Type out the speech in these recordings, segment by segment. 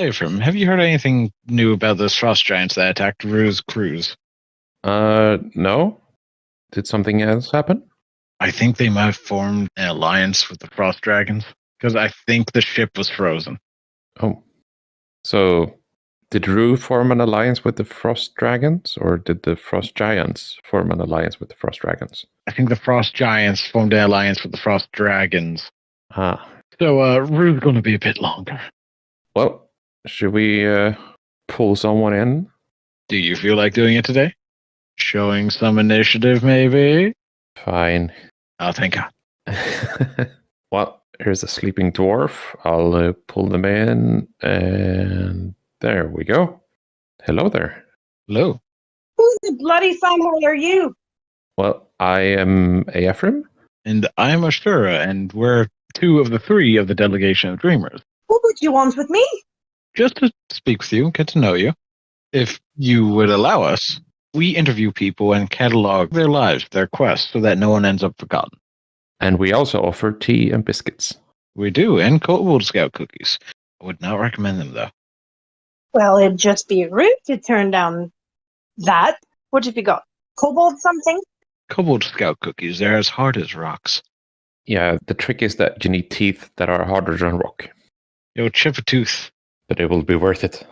Eyafrim, have you heard anything new about those frost giants that attacked Rue's cruise? No. Did something else happen? I think they might have formed an alliance with the frost dragons, because I think the ship was frozen. Oh. So, did Rue form an alliance with the frost dragons, or did the frost giants form an alliance with the frost dragons? I think the frost giants formed an alliance with the frost dragons. Ah. So, Rue's going to be a bit longer. Well, should we pull someone in? Do you feel like doing it today? Showing some initiative, maybe? Fine. Oh, thank God. Well, here's a sleeping dwarf. I'll pull them in, and there we go. Hello there. Hello. Who the bloody fanboy are you? Well, I am Eyafrim. And I'm Ashura, and we're 2 of the 3 of the Delegation of Dreamers. What would you want with me? Just to speak with you, get to know you. If you would allow us, we interview people and catalog their lives, their quests, so that no one ends up forgotten. And we also offer tea and biscuits. We do, and Kobold Scout cookies. I would not recommend them, though. Well, it'd just be rude to turn down that. What have you got? Kobold something? Kobold Scout cookies, they're as hard as rocks. Yeah, the trick is that you need teeth that are harder than rock. You'll chip a tooth. But it will be worth it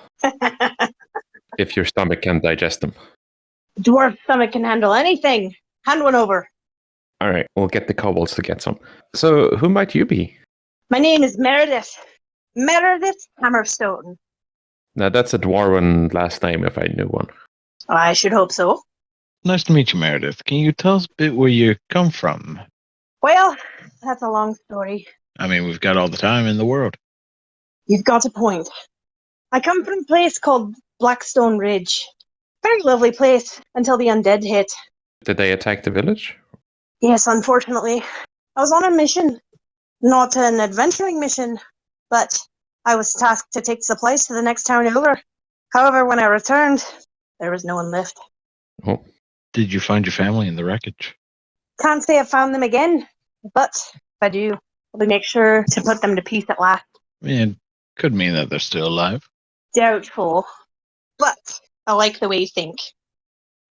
if your stomach can digest them. Dwarf stomach can handle anything. Hand one over. All right, we'll get the kobolds to get some. So, who might you be? My name is Meredith. Meredith Hammerstone. Now, that's a dwarven last name if I knew one. I should hope so. Nice to meet you, Meredith. Can you tell us a bit where you come from? Well, that's a long story. I mean, we've got all the time in the world. You've got a point. I come from a place called Blackstone Ridge. Very lovely place until the undead hit. Did they attack the village? Yes, unfortunately. I was on a mission. Not an adventuring mission, but I was tasked to take supplies to the next town over. However, when I returned, there was no one left. Oh. Did you find your family in the wreckage? Can't say I found them again, but if I do, I'll make sure to put them to peace at last. I mean, it could mean that they're still alive. Doubtful. But I like the way you think.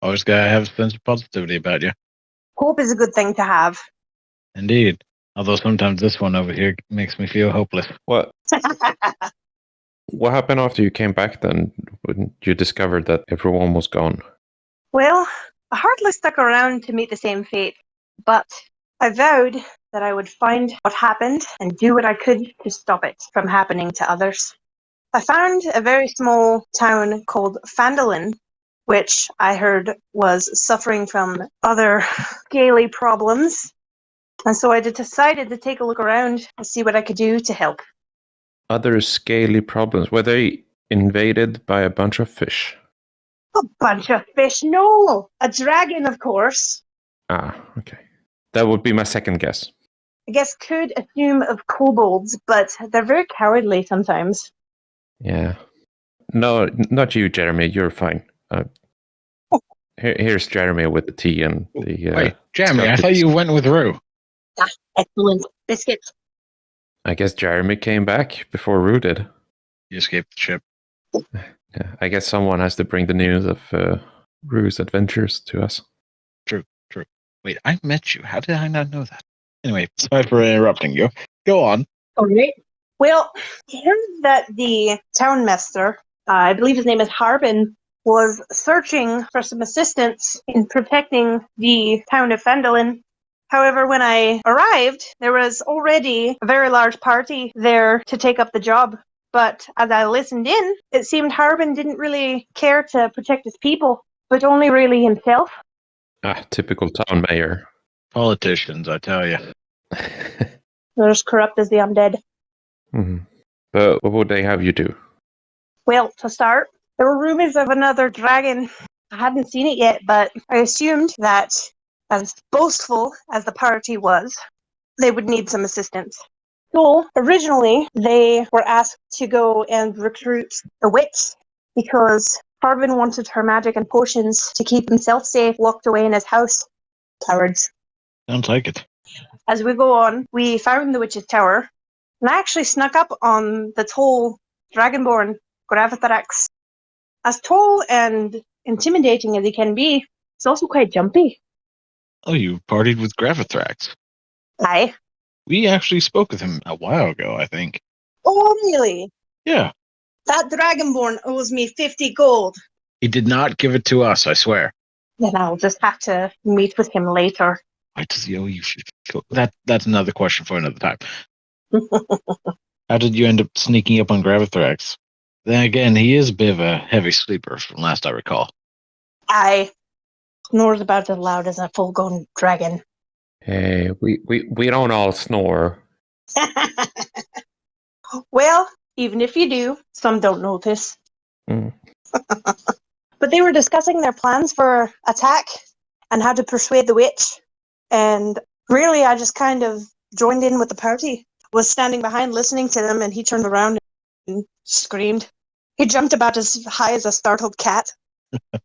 Always gotta have a sense of positivity about you. Hope is a good thing to have. Indeed. Although sometimes this one over here makes me feel hopeless. What happened after you came back then, when you discovered that everyone was gone? Well, I hardly stuck around to meet the same fate, but I vowed that I would find what happened and do what I could to stop it from happening to others. I found a very small town called Phandalin, which I heard was suffering from other scaly problems. And so I decided to take a look around and see what I could do to help. Other scaly problems? Were they invaded by a bunch of fish? A bunch of fish? No! A dragon, of course. Ah, okay. That would be my second guess. I guess could assume of kobolds, but they're very cowardly sometimes. Yeah. No, not you, Jeremy. You're fine. Here's Jeremy with the tea and the... Wait, Jeremy, I thought you went with Rue. Ah, excellent. Biscuits. I guess Jeremy came back before Rue did. You escaped the ship. Yeah, I guess someone has to bring the news of Rue's adventures to us. True. Wait, I met you. How did I not know that? Anyway, sorry for interrupting you. Go on. All right. Well, I heard that the townmaster, I believe his name is Harbin, was searching for some assistance in protecting the town of Phandalin. However, when I arrived, there was already a very large party there to take up the job. But as I listened in, it seemed Harbin didn't really care to protect his people, but only really himself. Ah, typical town mayor. Politicians, I tell you. They're as corrupt as the undead. Mm-hmm. But what would they have you do? Well, to start, there were rumors of another dragon. I hadn't seen it yet, but I assumed that, as boastful as the party was, they would need some assistance. So, originally, they were asked to go and recruit a witch because Harbin wanted her magic and potions to keep himself safe, locked away in his house. Cowards. Sounds like it. As we go on, we found the witch's tower, and I actually snuck up on the tall dragonborn Gravithrax. As tall and intimidating as he can be, he's also quite jumpy. Oh, you partied with Gravithrax. Aye. We actually spoke with him a while ago, I think. Oh, really? Yeah. That Dragonborn owes me 50 gold. He did not give it to us, I swear. Then I'll just have to meet with him later. Why does he owe you 50 gold? That's another question for another time. How did you end up sneaking up on Gravithrax? Then again, he is a bit of a heavy sleeper, from last I recall. Aye. Snores about as loud as a full-grown dragon. Hey, we don't all snore. Well, even if you do, some don't notice. Mm. But they were discussing their plans for attack and how to persuade the witch. And really, I just kind of joined in with the party. Was standing behind listening to them, and he turned around and screamed. He jumped about as high as a startled cat.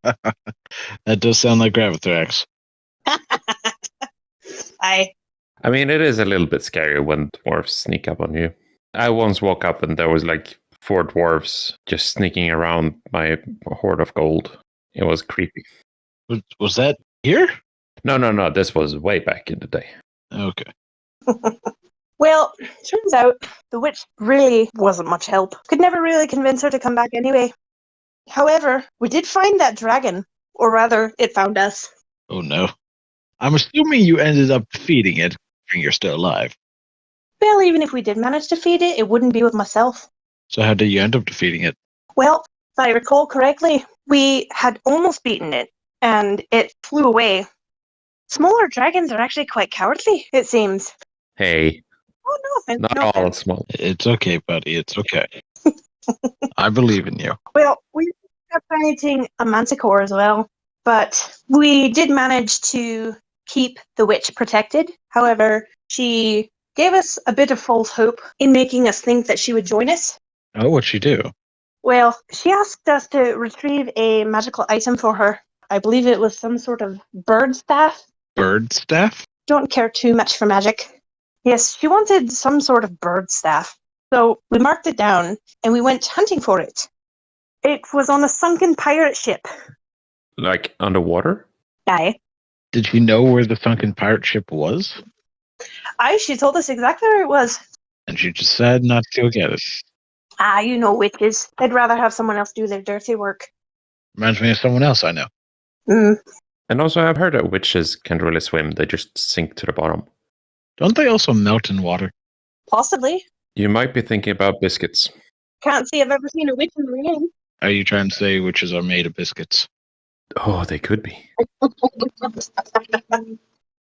That does sound like Gravithrax. Aye. I mean, it is a little bit scary when dwarves sneak up on you. I once woke up and there was like 4 dwarves just sneaking around my hoard of gold. It was creepy. Was that here? No. This was way back in the day. Okay. Well, turns out the witch really wasn't much help. Could never really convince her to come back anyway. However, we did find that dragon. Or rather, it found us. Oh no. I'm assuming you ended up feeding it, and you're still alive. Well, even if we did manage to feed it, it wouldn't be with myself. So how did you end up defeating it? Well, if I recall correctly, we had almost beaten it, and it flew away. Smaller dragons are actually quite cowardly, it seems. Hey, Oh, no offense. not no all offense. small. It's okay, buddy. It's okay. I believe in you. Well, we kept fighting a manticore as well, but we did manage to keep the witch protected. However, she gave us a bit of false hope in making us think that she would join us. Oh, what'd she do? Well, she asked us to retrieve a magical item for her. I believe it was some sort of bird staff. Bird staff? Don't care too much for magic. Yes, she wanted some sort of bird staff. So we marked it down and we went hunting for it. It was on a sunken pirate ship. Like underwater? Aye. Did she know where the sunken pirate ship was? Aye, she told us exactly where it was. And she decided not to go get us. Ah, you know witches. They'd rather have someone else do their dirty work. Reminds me of someone else I know. And also, I've heard that witches can't really swim. They just sink to the bottom. Don't they also melt in water? Possibly. You might be thinking about biscuits. Can't say I've ever seen a witch in the rain. Are you trying to say witches are made of biscuits? Oh, they could be.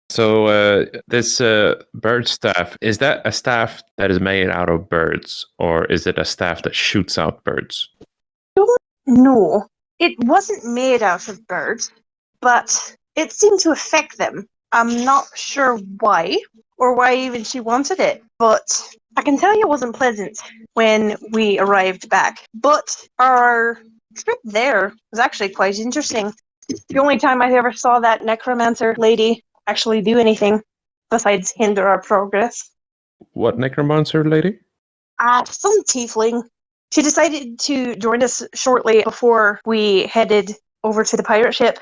So this bird staff, is that a staff that is made out of birds, or is it a staff that shoots out birds? No, it wasn't made out of birds, but it seemed to affect them. I'm not sure why, or why even she wanted it, but I can tell you it wasn't pleasant when we arrived back. But our trip there was actually quite interesting. The only time I ever saw that necromancer lady actually do anything besides hinder our progress. What necromancer lady? Some tiefling. She decided to join us shortly before we headed over to the pirate ship.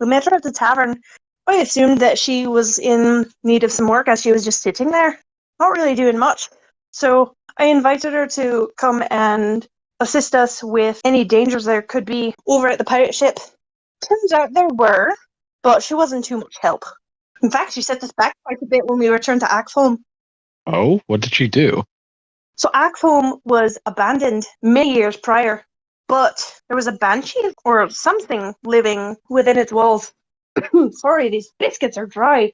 We met her at the tavern. I assumed that she was in need of some work as she was just sitting there, not really doing much. So I invited her to come and assist us with any dangers there could be over at the pirate ship. Turns out there were, but she wasn't too much help. In fact, she set us back quite a bit when we returned to Axholm. Oh, what did she do? So Axholm was abandoned many years prior, but there was a banshee or something living within its walls. Sorry, these biscuits are dry.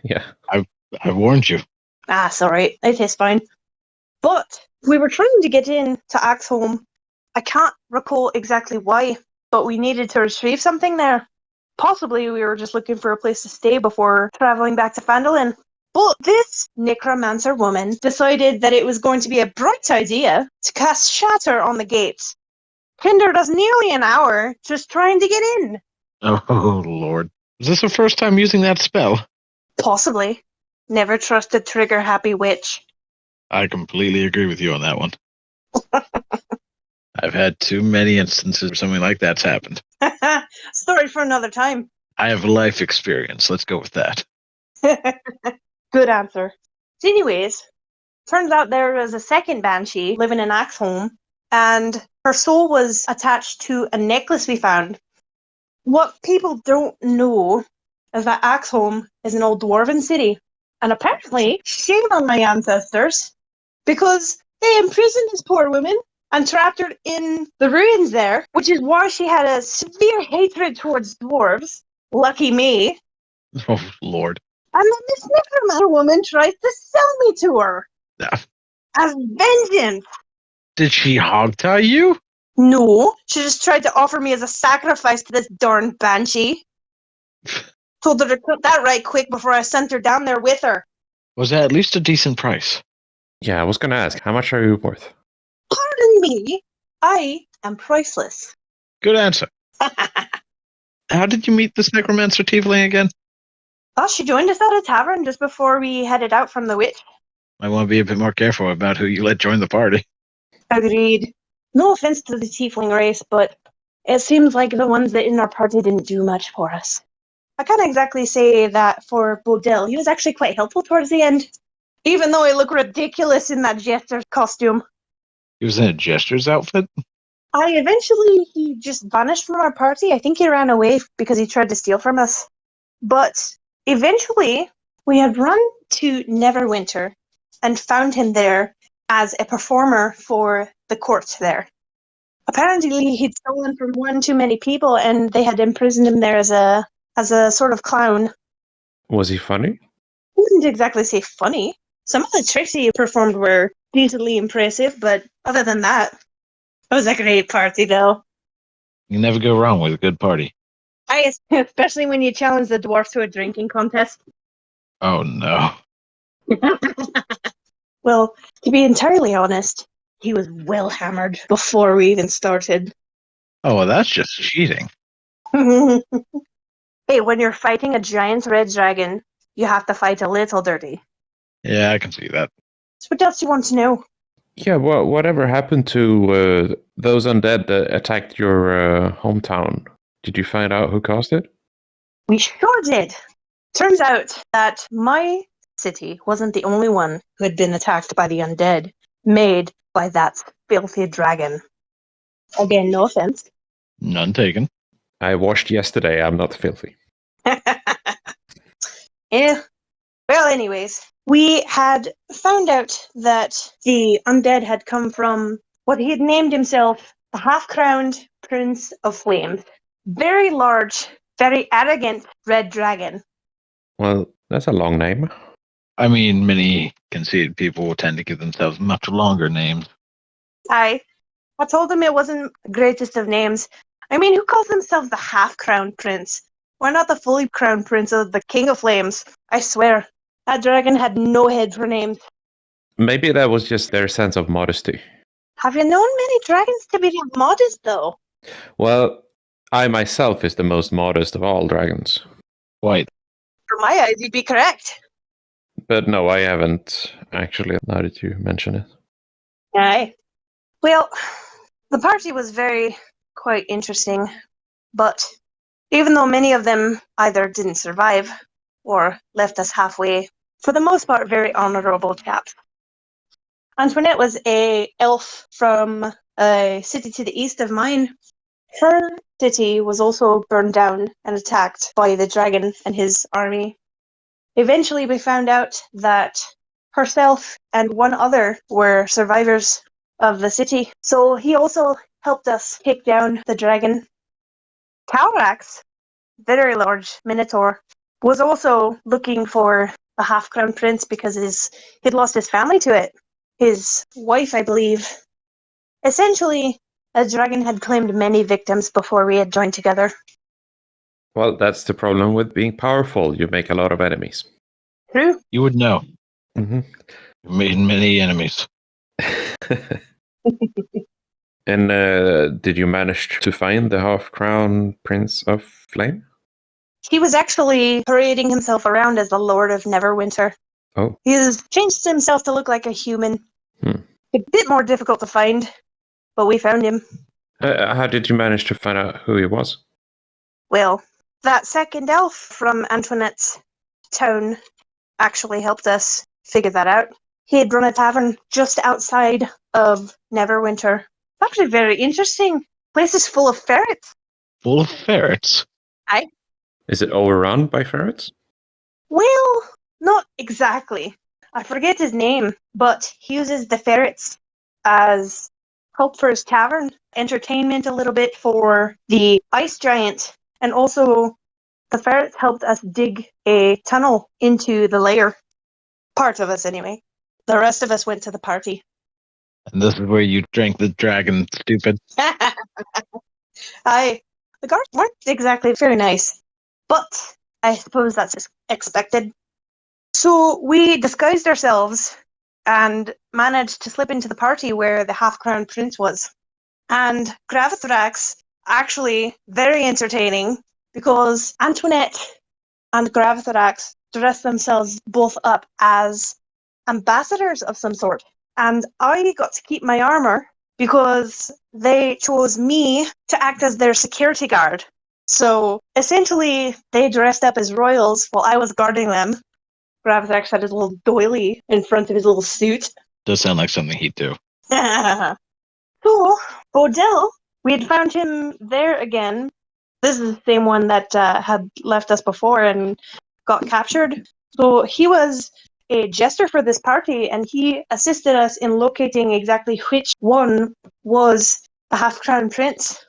Yeah. I warned you. Sorry, it is fine. But we were trying to get in to Axholm. I can't recall exactly why, but we needed to retrieve something there. Possibly we were just looking for a place to stay before traveling back to Phandalin. But this necromancer woman decided that it was going to be a bright idea to cast Shatter on the gates. Hindered us nearly an hour just trying to get in. Oh, Lord. Is this her first time using that spell? Possibly. Never trust a trigger-happy witch. I completely agree with you on that one. I've had too many instances where something like that's happened. Story for another time. I have life experience. Let's go with that. Good answer. So anyways, turns out there was a second banshee living in Axholm, and her soul was attached to a necklace we found. What people don't know is that Axholm is an old dwarven city, and apparently, shame on my ancestors, because they imprisoned this poor woman and trapped her in the ruins there, which is why she had a severe hatred towards dwarves. Lucky me. Oh, Lord. And then this necromancer woman tries to sell me to her Yeah. as vengeance. Did she hogtie you? No, she just tried to offer me as a sacrifice to this darn banshee. Told her to cut that right quick before I sent her down there with her. Was that at least a decent price? Yeah, I was going to ask, how much are you worth? Pardon me, I am priceless. Good answer. How did you meet this necromancer tiefling again? Well, she joined us at a tavern just before we headed out from the witch. I want to be a bit more careful about who you let join the party. Agreed. No offense to the tiefling race, but it seems like the ones that in our party didn't do much for us. I can't exactly say that for Bodell. He was actually quite helpful towards the end, even though he looked ridiculous in that jester costume. He was in a jester's outfit? He just vanished from our party. I think he ran away because he tried to steal from us. But eventually, we had run to Neverwinter and found him there as a performer for the court there. Apparently, he'd stolen from one too many people, and they had imprisoned him there as a sort of clown. Was he funny? Wouldn't exactly say funny. Some of the tricks he performed were decently impressive, but other than that, it was a great party, though. You never go wrong with a good party. Especially when you challenge the dwarf to a drinking contest. Oh, no. Well, to be entirely honest, he was well hammered before we even started. Oh, well, that's just cheating. Hey, when you're fighting a giant red dragon, you have to fight a little dirty. Yeah, I can see that. So what else do you want to know? Yeah, well, whatever happened to those undead that attacked your hometown? Did you find out who caused it? We sure did. Turns out that my city wasn't the only one who had been attacked by the undead made by that filthy dragon. Again, no offense. None taken. I washed yesterday. I'm not filthy. Yeah. Well, anyways, we had found out that the undead had come from what he had named himself the half-crowned Prince of Flames. Very large, very arrogant red dragon. Well, that's a long name. I mean, many conceited people tend to give themselves much longer names. I told him it wasn't the greatest of names. I mean, who calls himself the half-crowned prince? Why not the fully crowned prince of the King of Flames? I swear, that dragon had no head for names. Maybe that was just their sense of modesty. Have you known many dragons to be that modest, though? Well, I myself is the most modest of all dragons. Quite. For my eyes, you'd be correct. But no, I haven't, actually, now that you mention it. Aye. Well, the party was quite interesting, but even though many of them either didn't survive or left us halfway, for the most part, very honourable chaps. Antoinette was an elf from a city to the east of mine. Her city was also burned down and attacked by the dragon and his army. Eventually, we found out that herself and one other were survivors of the city, so he also helped us take down the dragon. Calrax, very large minotaur, was also looking for the half-crown prince because he'd lost his family to it. His wife, I believe. Essentially, a dragon had claimed many victims before we had joined together. Well, that's the problem with being powerful. You make a lot of enemies. True. You would know. Mm-hmm. You made many enemies. And did you manage to find the half-crown Prince of Flame? He was actually parading himself around as the Lord of Neverwinter. Oh. He's changed himself to look like a human. A bit more difficult to find. but we found him. How did you manage to find out who he was? Well, that second elf from Antoinette's town actually helped us figure that out. He had run a tavern just outside of Neverwinter. It's actually very interesting. The place is full of ferrets. Full of ferrets? Aye. Is it overrun by ferrets? Well, not exactly. I forget his name, but he uses the ferrets as help for his tavern, entertainment a little bit for the ice giant, and also the ferrets helped us dig a tunnel into the lair. Part of us, anyway. The rest of us went to the party. And this is where you drank the dragon, stupid. The guards weren't exactly very nice, but I suppose that's expected. So we disguised ourselves and managed to slip into the party where the half-crown prince was. And Gravithrax, actually very entertaining, because Antoinette and Gravithrax dressed themselves both up as ambassadors of some sort. And I got to keep my armor because they chose me to act as their security guard. So essentially, they dressed up as royals while I was guarding them. Gravithrax had his little doily in front of his little suit. Does sound like something he'd do. So, Bodell, we had found him there again. This is the same one that had left us before and got captured. So he was a jester for this party, and he assisted us in locating exactly which one was the half-crown prince.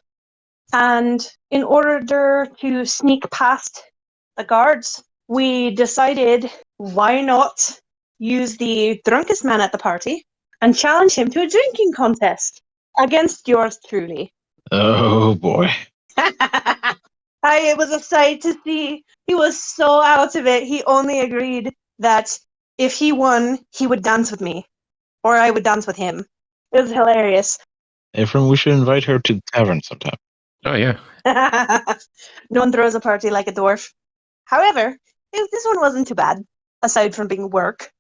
And in order to sneak past the guards, we decided, why not use the drunkest man at the party and challenge him to a drinking contest against yours truly. Oh, boy. It was a sight to see. He was so out of it. He only agreed that if he won, he would dance with me, or I would dance with him. It was hilarious. Eyafrim, we should invite her to the tavern sometime. Oh, yeah. No one throws a party like a dwarf. However, this one wasn't too bad, aside from being work.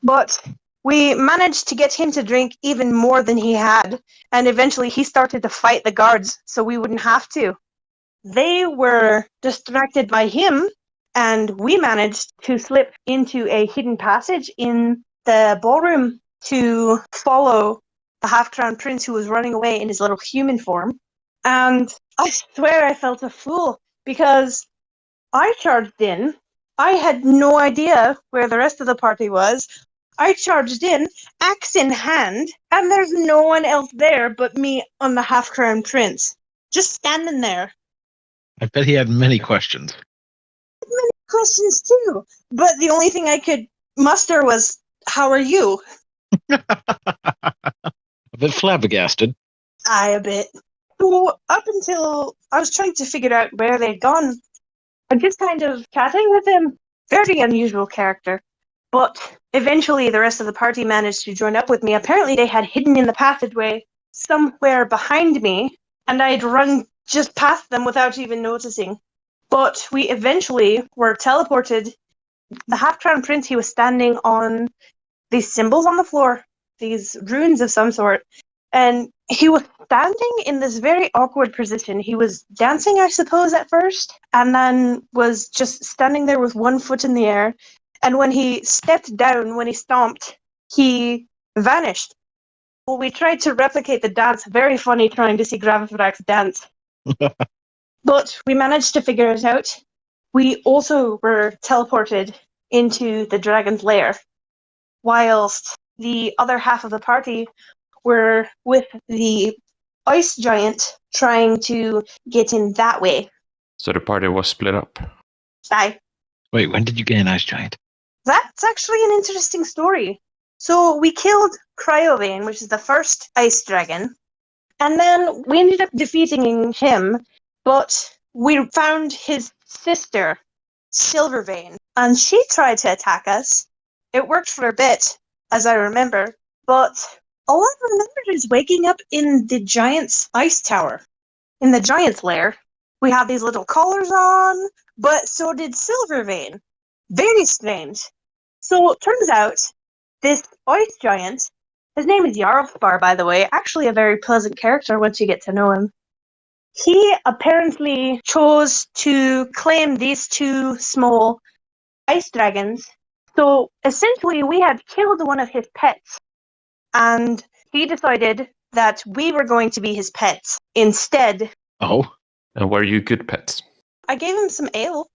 But we managed to get him to drink even more than he had, and eventually he started to fight the guards so we wouldn't have to. They were distracted by him, and we managed to slip into a hidden passage in the ballroom to follow the half-crown prince who was running away in his little human form. And I swear I felt a fool, because I charged in. I had no idea where the rest of the party was. I charged in, axe in hand, and there's no one else there but me on the half-crown prince. Just standing there. I bet he had many questions. Many questions too, but the only thing I could muster was, how are you? A bit flabbergasted. A bit. So up until I was trying to figure out where they'd gone, I'm just kind of chatting with him. Very unusual character. But eventually the rest of the party managed to join up with me. Apparently they had hidden in the passageway somewhere behind me, and I'd run just past them without even noticing. But we eventually were teleported. The half-crown prince, he was standing on these symbols on the floor, these runes of some sort, and he was standing in this very awkward position. He was dancing, I suppose, at first, and then was just standing there with one foot in the air. And when he stepped down, when he stomped, he vanished. Well, we tried to replicate the dance. Very funny trying to see Gravithrax dance. But we managed to figure it out. We also were teleported into the dragon's lair, whilst the other half of the party were with the ice giant trying to get in that way. So the party was split up. Aye. Wait, when did you get an ice giant? That's actually an interesting story. So we killed Cryovane, which is the first ice dragon, and then we ended up defeating him, but we found his sister, Silvervein, and she tried to attack us. It worked for a bit, as I remember, but all I remember is waking up in the giant's ice tower, in the giant's lair. We had these little collars on, but so did Silvervein. Very strange. So it turns out this ice giant His name is Jarlspar, by the way. Actually, a very pleasant character once you get to know him. He apparently chose to claim these two small ice dragons. So essentially, we had killed one of his pets, and he decided that we were going to be his pets instead. Oh, And were you good pets? I gave him some ale,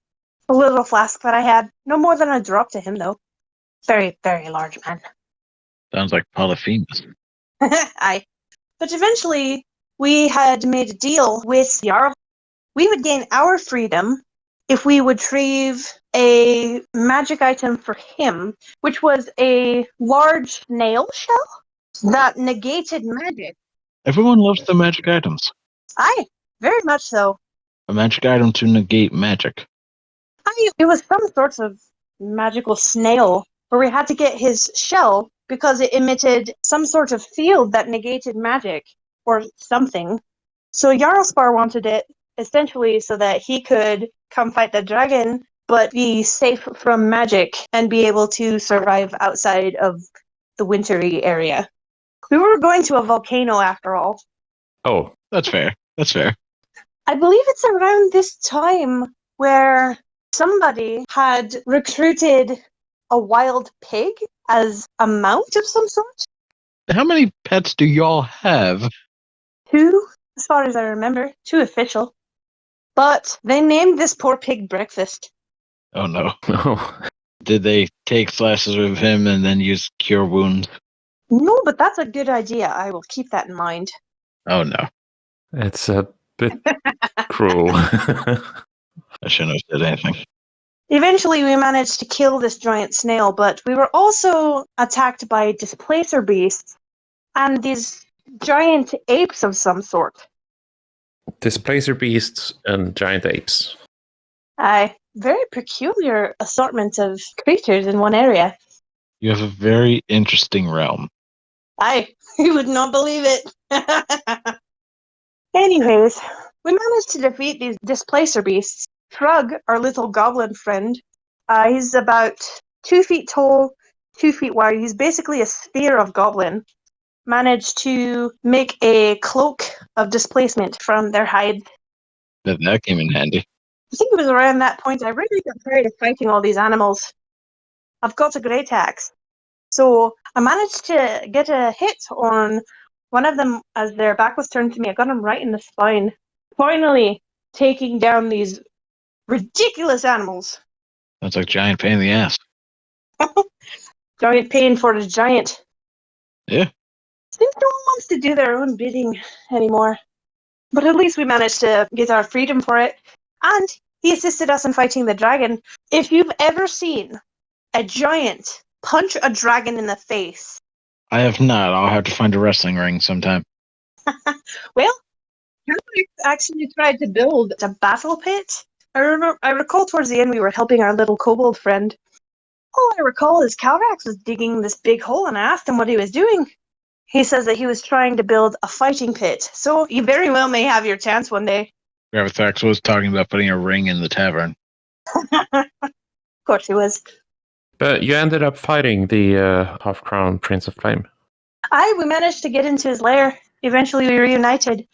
a little flask that I had. No more than a drop to him, though. Very, very large man. sounds like Polyphemus. Aye. But eventually, we had made a deal with Jarl. We would gain our freedom if we would retrieve a magic item for him, which was a large snail shell that negated magic. Everyone loves the magic items. Aye, very much so. A magic item to negate magic. Aye, it was some sorts of magical snail where we had to get his shell because it emitted some sort of field that negated magic or something. So Jarlspar wanted it essentially so that he could come fight the dragon but be safe from magic and be able to survive outside of the wintry area. We were going to a volcano after all. Oh, That's fair. That's fair. I believe it's around this time where somebody had recruited a wild pig as a mount of some sort. How many pets do y'all have? 2, as far as I remember. 2 official. But they named this poor pig Breakfast. Oh no. no. Did they take slashes of him and then use cure wounds? No, but that's a good idea. I will keep that in mind. Oh no. It's a bit cruel. I shouldn't have said anything. Eventually, we managed to kill this giant snail, but we were also attacked by displacer beasts and these giant apes of some sort. Displacer beasts and giant apes. A very peculiar assortment of creatures in one area. You have a very interesting realm. You would not believe it. Anyways, we managed to defeat these displacer beasts. Shrug, our little goblin friend, he's about 2 feet tall, 2 feet wide. He's basically a sphere of goblin. Managed to make a cloak of displacement from their hide. That came in handy. I think it was around that point I really got tired of fighting all these animals. I've got a great axe. So I managed to get a hit on one of them as their back was turned to me. I got him right in the spine. Finally taking down these ridiculous animals. Sounds like giant pain in the ass. Giant pain for the giant. Yeah. Seems no one wants to do their own bidding anymore. But at least we managed to get our freedom for it. And he assisted us in fighting the dragon. If you've ever seen a giant punch a dragon in the face. I have not. I'll have to find a wrestling ring sometime. Well, Hammerstone actually tried to build a battle pit. I recall towards the end we were helping our little kobold friend. All I recall is Calrax was digging this big hole and I asked him what he was doing. He says that he was trying to build a fighting pit. So you very well may have your chance one day. Gravithax was talking about putting a ring in the tavern. Of course he was. But you ended up fighting the half-crown Prince of Flame. We managed to get into his lair. Eventually we reunited.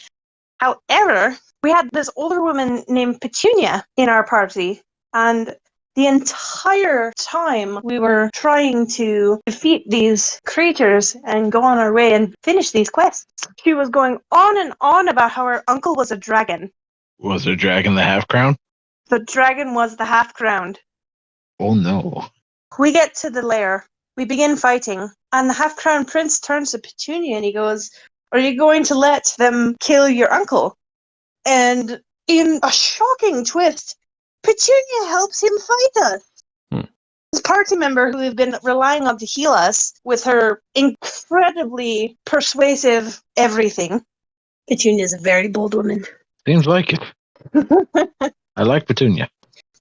However, we had this older woman named Petunia in our party, and the entire time we were trying to defeat these creatures and go on our way and finish these quests, she was going on and on about how her uncle was a dragon. Was the dragon the half crown? The dragon was the half-crowned. Oh no. We get to the lair. We begin fighting, and the half-crown prince turns to Petunia and he goes, "Are you going to let them kill your uncle?" And in a shocking twist, Petunia helps him fight us. This party member who we've been relying on to heal us with her incredibly persuasive everything. Petunia is a very bold woman. Seems like it. I like Petunia.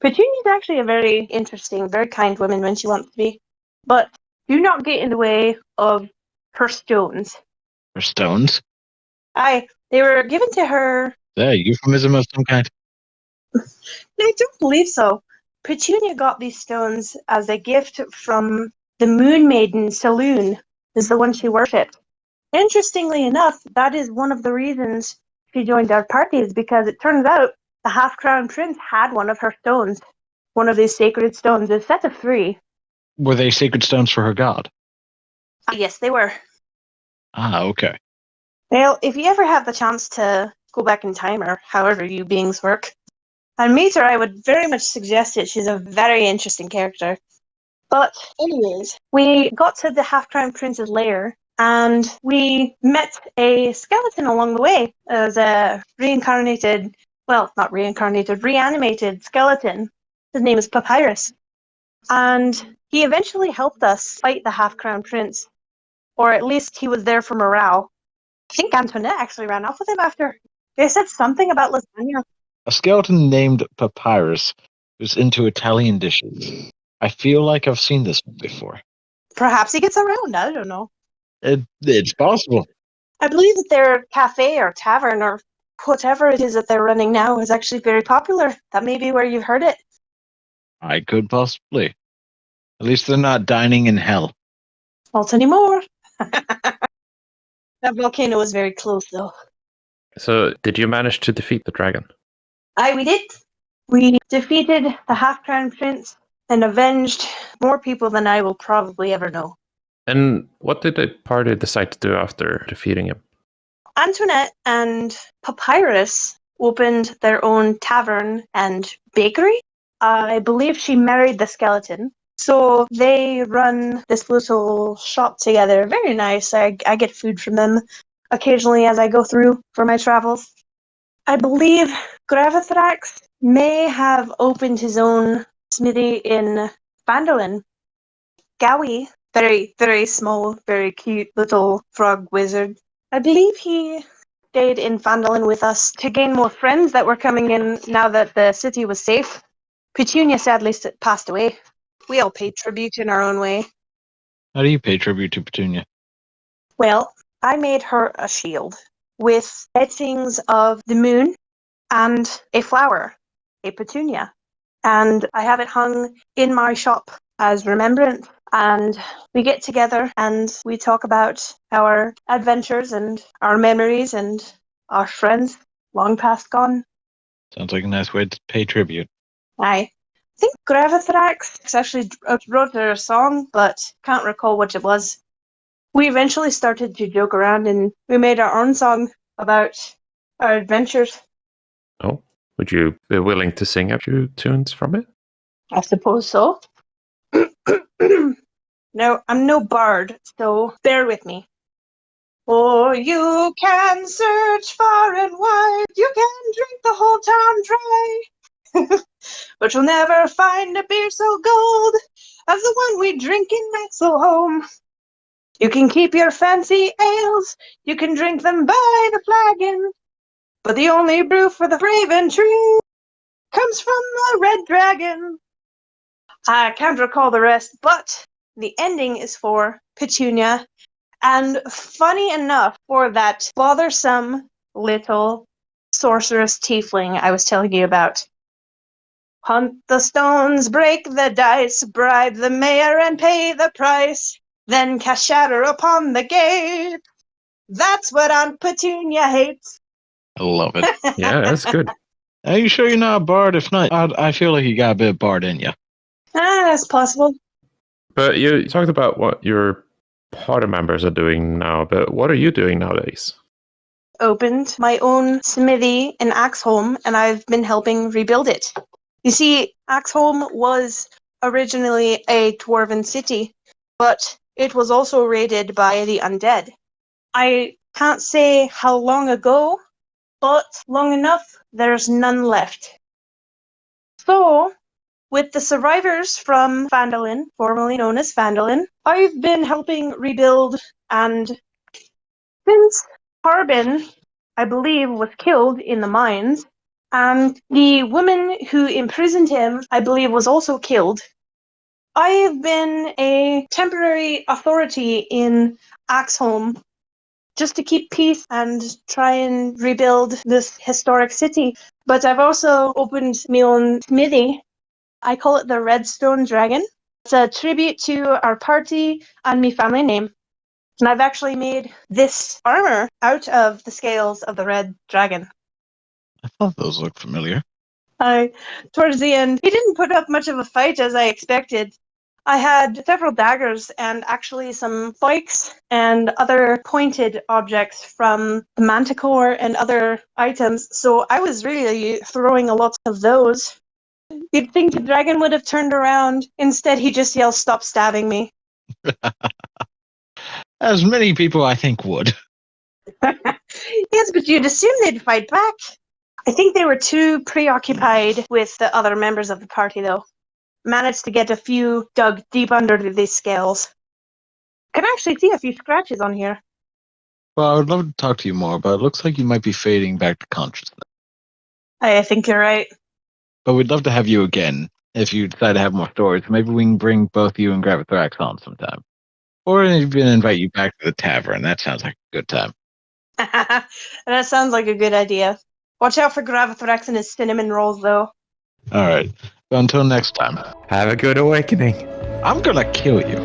Petunia is actually a very interesting, very kind woman when she wants to be. But do not get in the way of her stones. Her stones? They were given to her. Yeah, euphemism of some kind. I don't believe so. Petunia got these stones as a gift from the Moon Maiden Saloon is the one she worshipped. Interestingly enough, that is one of the reasons she joined our party, is because it turns out the half-crown prince had one of her stones, one of these sacred stones, a set of 3. Were they sacred stones for her god? Yes, they were. Ah, okay. Well, if you ever have the chance to go back in time, or however you beings work, and meet her, I would very much suggest it. She's a very interesting character. But anyways, we got to the half-crown prince's lair, and we met a skeleton along the way. As a reanimated skeleton. His name is Papyrus. And he eventually helped us fight the half-crown prince. Or at least he was there for morale. I think Antoinette actually ran off with him after. They said something about lasagna. A skeleton named Papyrus who's into Italian dishes. I feel like I've seen this one before. Perhaps he gets around, I don't know. It's possible. I believe that their cafe or tavern or whatever it is that they're running now is actually very popular. That may be where you've heard it. I could possibly. At least they're not dining in hell. Not anymore. That volcano was very close, though. So, did you manage to defeat the dragon? Aye, we did. We defeated the half-crown prince and avenged more people than I will probably ever know. And what did the party decide to do after defeating him? Antoinette and Papyrus opened their own tavern and bakery. I believe she married the skeleton. So they run this little shop together. Very nice. I get food from them occasionally as I go through for my travels. I believe Gravithrax may have opened his own smithy in Phandalin. Gowie, very, very small, very cute little frog wizard. I believe he stayed in Phandalin with us to gain more friends that were coming in now that the city was safe. Petunia sadly passed away. We all paid tribute in our own way. How do you pay tribute to Petunia? Well, I made her a shield with etchings of the moon and a flower, a petunia. And I have it hung in my shop as remembrance. And we get together and we talk about our adventures and our memories and our friends long past gone. Sounds like a nice way to pay tribute. I think Gravithrax actually wrote her a song, but can't recall what it was. We eventually started to joke around and we made our own song about our adventures. Oh, would you be willing to sing a few tunes from it? I suppose so. No, I'm no bard, so bear with me. For you can search far and wide, you can drink the whole town dry, but you'll never find a beer so gold as the one we drink in Maxelholm. You can keep your fancy ales, you can drink them by the flagon, but the only brew for the Raven Tree comes from the Red Dragon. I can't recall the rest, but the ending is for Petunia. And funny enough, for that bothersome little sorceress tiefling I was telling you about. Hunt the stones, break the dice, bribe the mayor and pay the price, then cast shatter upon the gate. That's what Aunt Petunia hates. I love it. Yeah, that's good. Are you sure you're not a bard? If not, I feel like you got a bit of bard in you. That's possible. But you talked about what your party members are doing now, but what are you doing nowadays? Opened my own smithy in Axholm, and I've been helping rebuild it. You see, Axholm was originally a dwarven city, but it was also raided by the undead. I can't say how long ago, but long enough, there's none left. So, with the survivors from Phandalin, formerly known as Phandalin, I've been helping rebuild, and since Harbin, I believe, was killed in the mines, and the woman who imprisoned him, I believe, was also killed, I've been a temporary authority in Axholm just to keep peace and try and rebuild this historic city. But I've also opened my own smithy. I call it the Redstone Dragon. It's a tribute to our party and my family name. And I've actually made this armor out of the scales of the red dragon. I thought those looked familiar. Towards the end, he didn't put up much of a fight as I expected. I had several daggers and actually some spikes and other pointed objects from the manticore and other items, so I was really throwing a lot of those. You'd think the dragon would have turned around. Instead, he just yelled, "Stop stabbing me." As many people, I think, would. Yes, but you'd assume they'd fight back. I think they were too preoccupied with the other members of the party, though. Managed to get a few dug deep under these scales. Can actually see a few scratches on here. Well, I would love to talk to you more, but it looks like you might be fading back to consciousness. I think you're right. But we'd love to have you again if you decide to have more stories. Maybe we can bring both you and Gravithrax on sometime. Or even invite you back to the tavern. That sounds like a good time. That sounds like a good idea. Watch out for Gravithrax and his cinnamon rolls, though. All right. Well, until next time. Have a good awakening. I'm going to kill you.